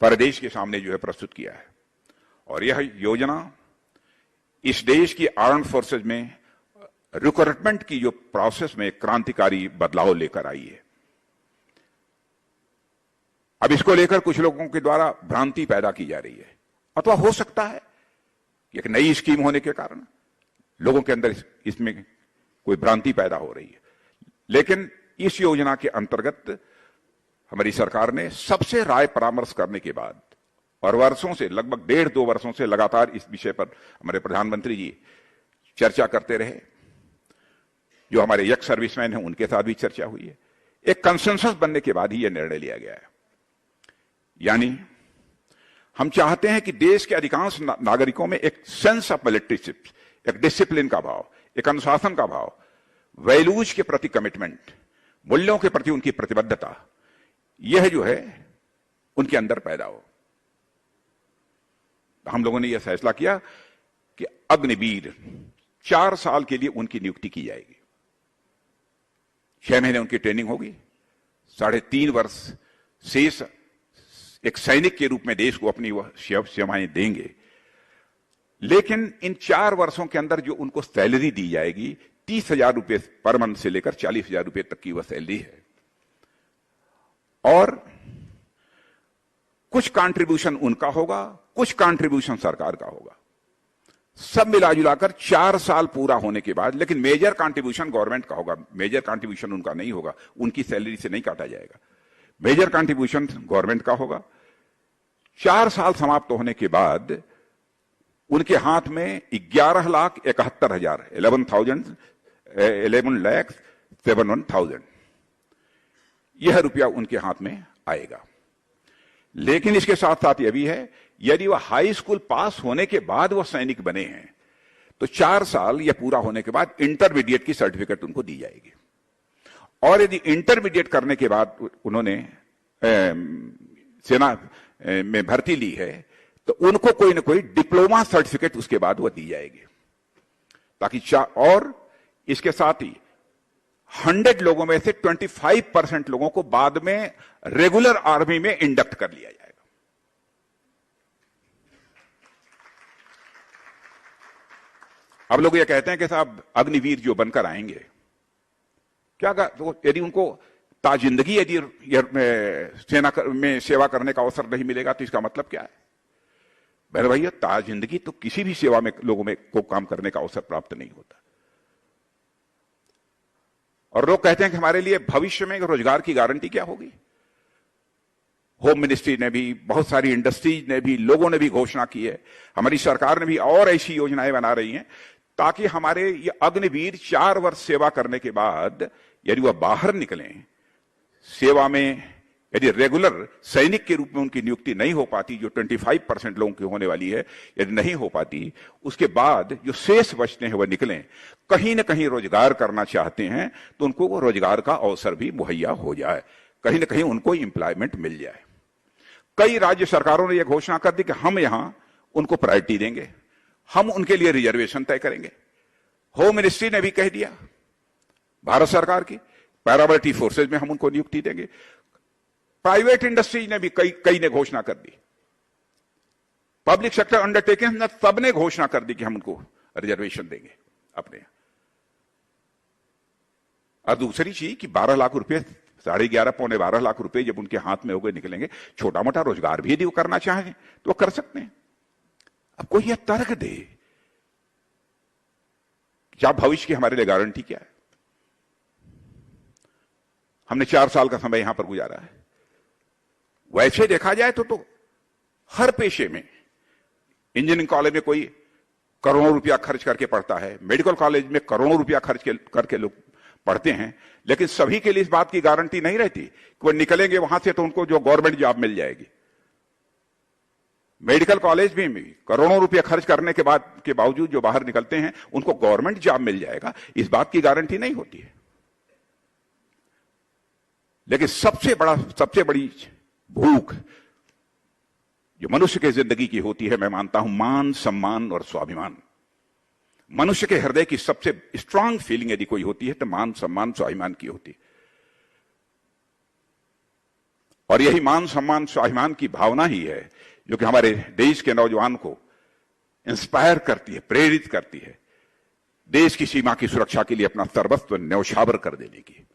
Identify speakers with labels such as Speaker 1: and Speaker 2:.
Speaker 1: परिदेश के सामने जो है प्रस्तुत किया है। और यह योजना इस देश की आर्म फोर्सेज में रिक्रूटमेंट की जो प्रोसेस में क्रांतिकारी बदलाव लेकर आई है। अब इसको लेकर कुछ लोगों के द्वारा भ्रांति पैदा की जा रही है, अथवा हो सकता है कि एक नई स्कीम होने के कारण लोगों के अंदर इसमें कोई भ्रांति पैदा हो रही है। लेकिन इस योजना के अंतर्गत हमारी सरकार ने सबसे राय परामर्श करने के बाद और वर्षों से, लगभग 1.5-2 वर्षों से लगातार इस विषय पर हमारे प्रधानमंत्री जी चर्चा करते रहे। जो हमारे यंग सर्विसमैन हैं उनके साथ भी चर्चा हुई है। एक कंसेंसस बनने के बाद ही यह निर्णय लिया गया है। यानी हम चाहते हैं कि देश के अधिकांश नागरिकों में एक सेंस ऑफ मिलिट्रीशिप, एक डिसिप्लिन का भाव, एक अनुशासन का भाव, वैल्यूज के प्रति कमिटमेंट, मूल्यों के प्रति उनकी प्रतिबद्धता, यह जो है उनके अंदर पैदा हो। हम लोगों ने यह फैसला किया कि अग्निवीर 4 साल के लिए उनकी नियुक्ति की जाएगी। 6 महीने उनकी ट्रेनिंग होगी, 3.5 वर्ष शेष एक सैनिक के रूप में देश को अपनी वह सेवाएं देंगे। लेकिन इन 4 वर्षों के अंदर जो उनको सैलरी दी जाएगी, 30,000 रुपए पर मंथ से लेकर 40,000 रुपए तक की वह सैलरी है। और कुछ कंट्रीब्यूशन उनका होगा, कुछ कंट्रीब्यूशन सरकार का होगा। सब मिलाजुलाकर 4 साल पूरा होने के बाद, लेकिन मेजर कंट्रीब्यूशन गवर्नमेंट का होगा। मेजर कंट्रीब्यूशन उनका नहीं होगा, उनकी सैलरी से नहीं काटा जाएगा। मेजर कंट्रीब्यूशन गवर्नमेंट का होगा। 4 साल समाप्त होने के बाद उनके हाथ में 11,71,000 11,71,000 यह रुपया उनके हाथ में आएगा। लेकिन इसके साथ साथ यह भी है, यदि वह हाई स्कूल पास होने के बाद वह सैनिक बने हैं तो 4 साल यह पूरा होने के बाद इंटरमीडिएट की सर्टिफिकेट उनको दी जाएगी। और यदि इंटरमीडिएट करने के बाद उन्होंने सेना में भर्ती ली है तो उनको कोई ना कोई डिप्लोमा सर्टिफिकेट उसके बाद वह दी जाएगी, ताकि और इसके साथ ही 100 लोगों में से 25% लोगों को बाद में रेगुलर आर्मी में इंडक्ट कर लिया जाएगा। अब लोग ये कहते हैं कि साहब अग्निवीर जो बनकर आएंगे, क्या तो यदि उनको ताजिंदगी यदि सेना में सेवा करने का अवसर नहीं मिलेगा तो इसका मतलब क्या है? मेरे भैया, ताजिंदगी तो किसी भी सेवा में लोगों में को काम करने का अवसर प्राप्त नहीं होता। और लोग कहते हैं कि हमारे लिए भविष्य में रोजगार की गारंटी क्या होगी? होम मिनिस्ट्री ने भी, बहुत सारी इंडस्ट्रीज ने भी, लोगों ने भी घोषणा की है, हमारी सरकार ने भी और ऐसी योजनाएं बना रही हैं ताकि हमारे ये अग्निवीर 4 वर्ष सेवा करने के बाद यदि वह बाहर निकलें सेवा में, यदि रेगुलर सैनिक के रूप में उनकी नियुक्ति नहीं हो पाती, जो 25% लोगों की होने वाली है, यदि नहीं हो पाती, उसके बाद जो शेष बचते हैं वह निकलें, कहीं ना कहीं रोजगार करना चाहते हैं तो उनको वो रोजगार का अवसर भी मुहैया हो जाए, कहीं ना कहीं उनको एम्प्लॉयमेंट मिल जाए। कई राज्य सरकारों ने यह घोषणा कर दी कि हम यहां उनको प्रायोरिटी देंगे, हम उनके लिए रिजर्वेशन तय करेंगे। होम मिनिस्ट्री ने भी कह दिया, भारत सरकार की पैरामिलिट्री फोर्सेज में हम उनको नियुक्ति देंगे। प्राइवेट इंडस्ट्रीज ने भी कई ने घोषणा कर दी, पब्लिक सेक्टर अंडरटेकिंग ने सबने घोषणा कर दी कि हम उनको रिजर्वेशन देंगे अपने। और दूसरी चीज कि 12 लाख रुपए, 11.5 पौने 12 लाख रुपए जब उनके हाथ में होकर निकलेंगे, छोटा मोटा रोजगार भी यदि वो करना चाहें तो वो कर सकते हैं। अब कोई यह तर्क दे क्या भविष्य की हमारे लिए गारंटी क्या है? हमने 4 साल का समय यहां पर गुजारा है। वैसे देखा जाए तो हर पेशे में, इंजीनियरिंग कॉलेज में कोई करोड़ों रुपया खर्च करके पढ़ता है, मेडिकल कॉलेज में करोड़ों रुपया खर्च करके लोग पढ़ते हैं, लेकिन सभी के लिए इस बात की गारंटी नहीं रहती कि वो निकलेंगे वहां से तो उनको जो गवर्नमेंट जॉब मिल जाएगी। मेडिकल कॉलेज में भी करोड़ों रुपया खर्च करने के बावजूद जो बाहर निकलते हैं उनको गवर्नमेंट जॉब मिल जाएगा, इस बात की गारंटी नहीं होती है। लेकिन सबसे बड़ी भूख जो मनुष्य की जिंदगी की होती है, मैं मानता हूं, मान, सम्मान और स्वाभिमान। मनुष्य के हृदय की सबसे स्ट्रांग फीलिंग यदि कोई होती है तो मान, सम्मान, स्वाभिमान की होती है। और यही मान सम्मान स्वाभिमान की भावना ही है जो कि हमारे देश के नौजवान को इंस्पायर करती है, प्रेरित करती है देश की सीमा की सुरक्षा के लिए अपना सर्वस्व न्यौछावर कर देने की।